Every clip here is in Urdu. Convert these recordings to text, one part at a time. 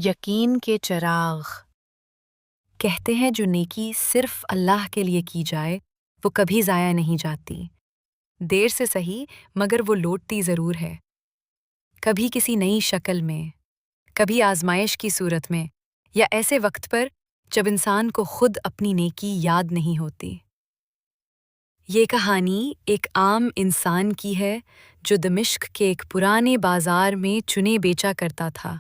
یقین کے چراغ کہتے ہیں جو نیکی صرف اللہ کے لیے کی جائے وہ کبھی ضائع نہیں جاتی۔ دیر سے صحیح مگر وہ لوٹتی ضرور ہے، کبھی کسی نئی شکل میں، کبھی آزمائش کی صورت میں، یا ایسے وقت پر جب انسان کو خود اپنی نیکی یاد نہیں ہوتی۔ یہ کہانی ایک عام انسان کی ہے جو دمشق کے ایک پرانے بازار میں چنے بیچا کرتا تھا۔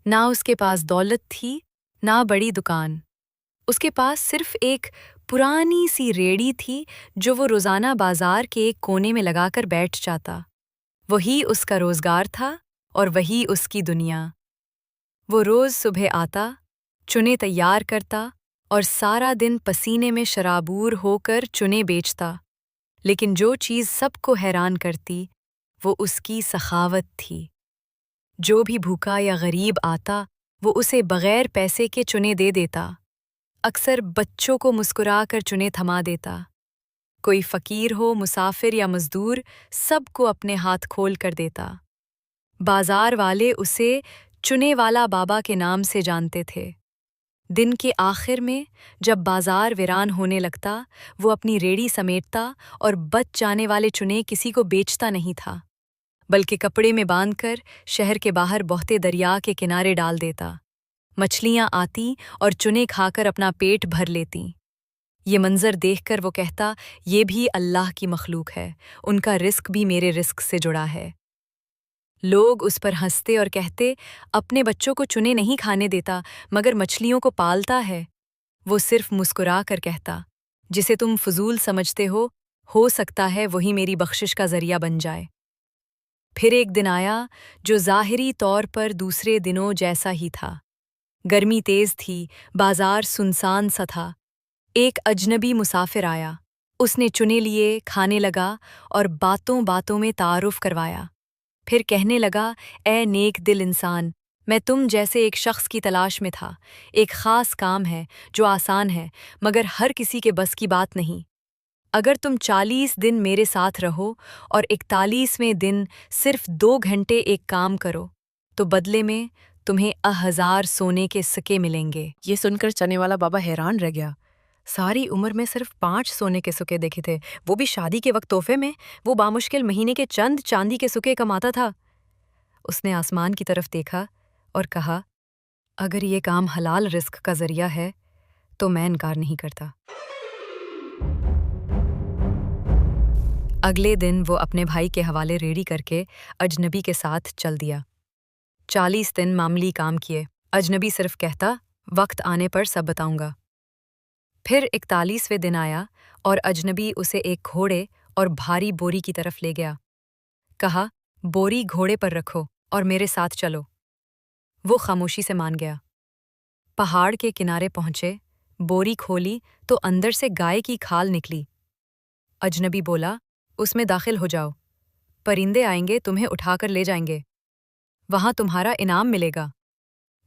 نہ اس کے پاس دولت تھی، نہ بڑی دکان، اس کے پاس صرف ایک پرانی سی ریڑھی تھی جو وہ روزانہ بازار کے ایک کونے میں لگا کر بیٹھ جاتا۔ وہی اس کا روزگار تھا اور وہی اس کی دنیا۔ وہ روز صبح آتا، چنے تیار کرتا اور سارا دن پسینے میں شرابور ہو کر چنے بیچتا، لیکن جو چیز سب کو حیران کرتی وہ اس کی سخاوت تھی۔ جو بھی بھوکا یا غریب آتا وہ اسے بغیر پیسے کے چنے دے دیتا، اکثر بچوں کو مسکرا کر چنے تھما دیتا۔ کوئی فقیر ہو، مسافر یا مزدور، سب کو اپنے ہاتھ کھول کر دیتا۔ بازار والے اسے چنے والا بابا کے نام سے جانتے تھے۔ دن کے آخر میں جب بازار ویران ہونے لگتا، وہ اپنی ریڑھی سمیٹتا اور بچ جانے والے چنے کسی کو بیچتا نہیں تھا، بلکہ کپڑے میں باندھ کر شہر کے باہر بہتے دریا کے کنارے ڈال دیتا۔ مچھلیاں آتی اور چنے کھا کر اپنا پیٹ بھر لیتی۔ یہ منظر دیکھ کر وہ کہتا، یہ بھی اللہ کی مخلوق ہے، ان کا رزق بھی میرے رزق سے جڑا ہے۔ لوگ اس پر ہنستے اور کہتے، اپنے بچوں کو چنے نہیں کھانے دیتا مگر مچھلیوں کو پالتا ہے۔ وہ صرف مسکرا کر کہتا، جسے تم فضول سمجھتے ہو سکتا ہے وہی میری بخشش کا ذریعہ بن جائے۔ پھر ایک دن آیا جو ظاہری طور پر دوسرے دنوں جیسا ہی تھا۔ گرمی تیز تھی، بازار سنسان سا تھا۔ ایک اجنبی مسافر آیا، اس نے چنے لیے، کھانے لگا اور باتوں باتوں میں تعارف کروایا۔ پھر کہنے لگا، اے نیک دل انسان، میں تم جیسے ایک شخص کی تلاش میں تھا۔ ایک خاص کام ہے جو آسان ہے مگر ہر کسی کے بس کی بات نہیں۔ اگر تم 40 دن میرے ساتھ رہو اور 41ویں دن صرف 2 گھنٹے ایک کام کرو تو بدلے میں تمہیں 1000 سونے کے سکے ملیں گے۔ یہ سن کر چنے والا بابا حیران رہ گیا۔ ساری عمر میں صرف 5 سونے کے سکے دیکھے تھے، وہ بھی شادی کے وقت تحفے میں۔ وہ بامشکل مہینے کے چند چاندی کے سکے کماتا تھا۔ اس نے آسمان کی طرف دیکھا اور کہا، اگر یہ کام حلال رزق کا ذریعہ ہے تو میں انکار نہیں کرتا۔ اگلے دن وہ اپنے بھائی کے حوالے ریڑھی کر کے اجنبی کے ساتھ چل دیا۔ 40 دن معمولی کام کیے۔ اجنبی صرف کہتا، وقت آنے پر سب بتاؤں گا۔ پھر 41ویں دن آیا اور اجنبی اسے ایک گھوڑے اور بھاری بوری کی طرف لے گیا۔ کہا، بوری گھوڑے پر رکھو اور میرے ساتھ چلو۔ وہ خاموشی سے مان گیا۔ پہاڑ کے کنارے پہنچے، بوری کھولی تو اندر سے گائے کی کھال نکلی۔ اجنبی بولا، اس میں داخل ہو جاؤ، پرندے آئیں گے تمہیں اٹھا کر لے جائیں گے، وہاں تمہارا انعام ملے گا۔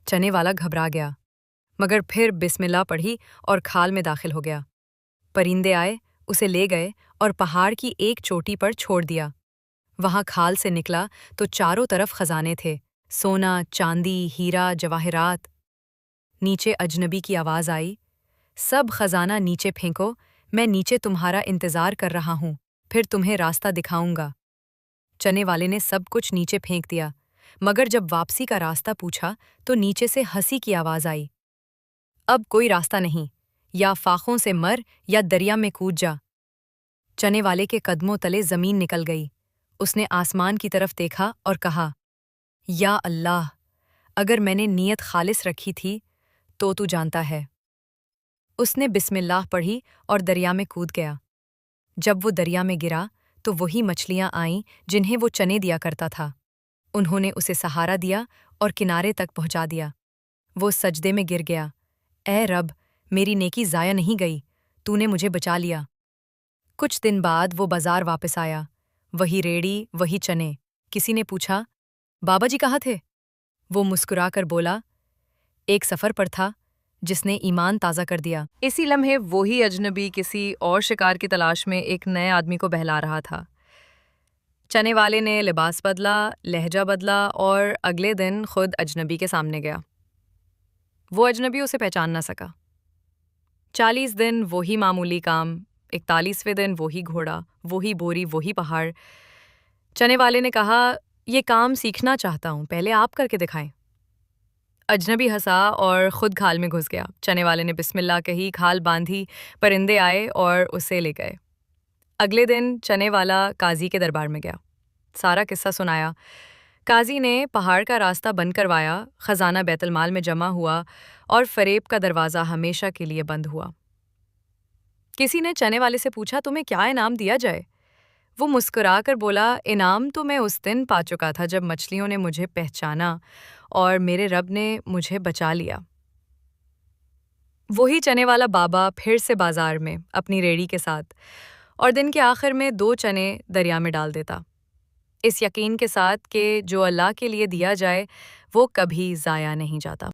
چنے والا گھبرا گیا مگر پھر بسم اللہ پڑھی اور کھال میں داخل ہو گیا۔ پرندے آئے، اسے لے گئے اور پہاڑ کی ایک چوٹی پر چھوڑ دیا۔ وہاں کھال سے نکلا تو چاروں طرف خزانے تھے، سونا، چاندی، ہیرا، جواہرات۔ نیچے اجنبی کی آواز آئی، سب خزانہ نیچے پھینکو، میں نیچے تمہارا انتظار کر رہا ہوں، پھر تمہیں راستہ دکھاؤں گا۔ چنے والے نے سب کچھ نیچے پھینک دیا مگر جب واپسی کا راستہ پوچھا تو نیچے سے ہنسی کی آواز آئی، اب کوئی راستہ نہیں، یا فاخوں سے مر یا دریا میں کود جا۔ چنے والے کے قدموں تلے زمین نکل گئی۔ اس نے آسمان کی طرف دیکھا اور کہا، یا اللہ، اگر میں نے نیت خالص رکھی تھی تو جانتا ہے۔ اس نے بسم اللہ پڑھی اور دریا میں کود گیا۔ جب وہ دریا میں گرا تو وہی مچھلیاں آئیں جنہیں وہ چنے دیا کرتا تھا۔ انہوں نے اسے سہارا دیا اور کنارے تک پہنچا دیا۔ وہ سجدے میں گر گیا، اے رب، میری نیکی ضائع نہیں گئی، تو نے مجھے بچا لیا۔ کچھ دن بعد وہ بازار واپس آیا، وہی ریڑھی، وہی چنے۔ کسی نے پوچھا، بابا جی کہاں تھے؟ وہ مسکرا کر بولا، ایک سفر پر تھا جس نے ایمان تازہ کر دیا۔ اسی لمحے وہی اجنبی کسی اور شکار کی تلاش میں ایک نئے آدمی کو بہلا رہا تھا۔ چنے والے نے لباس بدلا، لہجہ بدلا اور اگلے دن خود اجنبی کے سامنے گیا۔ وہ اجنبی اسے پہچان نہ سکا۔ 40 دن وہی معمولی کام، 41ویں دن وہی گھوڑا، وہی بوری، وہی پہاڑ۔ چنے والے نے کہا، یہ کام سیکھنا چاہتا ہوں، پہلے آپ کر کے دکھائیں۔ اجنبی ہنسا اور خود کھال میں گھس گیا۔ چنے والے نے بسم اللہ کہی، کھال باندھی، پرندے آئے اور اسے لے گئے۔ اگلے دن چنے والا قاضی کے دربار میں گیا، سارا قصہ سنایا۔ قاضی نے پہاڑ کا راستہ بند کروایا، خزانہ بیت المال میں جمع ہوا اور فریب کا دروازہ ہمیشہ کے لیے بند ہوا۔ کسی نے چنے والے سے پوچھا، تمہیں کیا انعام دیا جائے؟ وہ مسکرا کر بولا، انعام تو میں اس دن پا چکا تھا جب مچھلیوں نے مجھے پہچانا اور میرے رب نے مجھے بچا لیا۔ وہی چنے والا بابا پھر سے بازار میں اپنی ریڑھی کے ساتھ، اور دن کے آخر میں 2 چنے دریا میں ڈال دیتا، اس یقین کے ساتھ کہ جو اللہ کے لیے دیا جائے وہ کبھی ضائع نہیں جاتا۔